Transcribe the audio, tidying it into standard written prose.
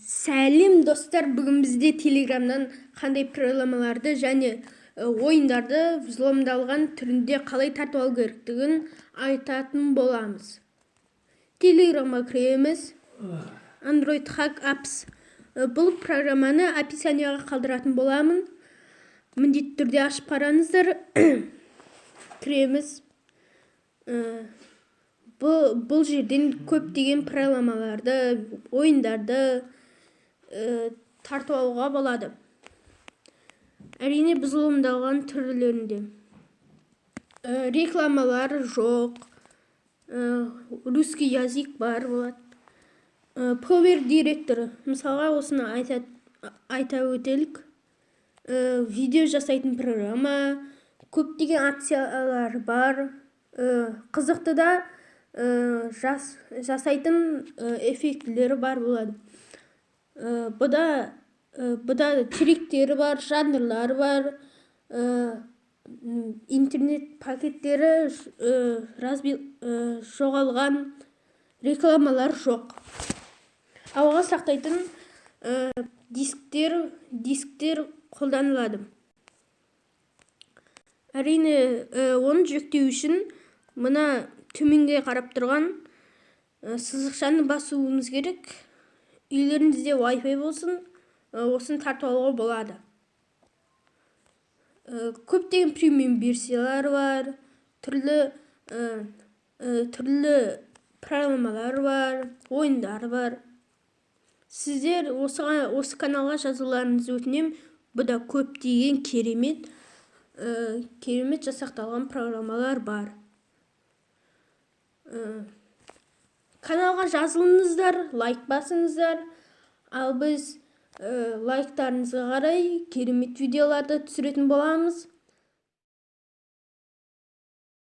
Сәлем достар, бүгін бізде Телеграмнан қандай программаларды және ойындарды взломдалған түрінде қалай тартып алу керектігін айтатын боламыз. Телеграмға кіреміз. Android Hack Apps. Бұл программаны описанияға қалдыратын боламын. Міндетті түрде ашып қараңыздар. Кіреміз. Бұл жерден көптеген программаларды, ойындарды тартып алуға болады. Әрине взломдалған түрлерінде. Рекламалар жоқ. Русский язык бар болады. Power Director. Мысалға осыны айта өтелік. Видео жасайтын программа. Көптеген акциялар бар. Қызықты да жасайтын эффектілері бар болады. Бұда тириктері бар, жанрлар бар, интернет пакеттері жоғалған, рекламалар жоқ. Ауға сақтайтын дисктер қолданылады. Әрине, оны жүктеу үшін мұна төменге қарап тұрған сызықшаны басуымыз керек. Үйлеріңізде Wi-Fi болсын, осын тартып алуға болады. Көптеген премиум версиялар бар, түрлі программалар бар, ойындар бар. Сіздер осы каналға жазуларыңызды өтінем. Бұда көптеген керемет жасақталған программалар бар. Каналға жазылыңыздар, лайк басыңыздар. Ал біз лайктарыңызға қарай керемет видеоларды түсіретін боламыз.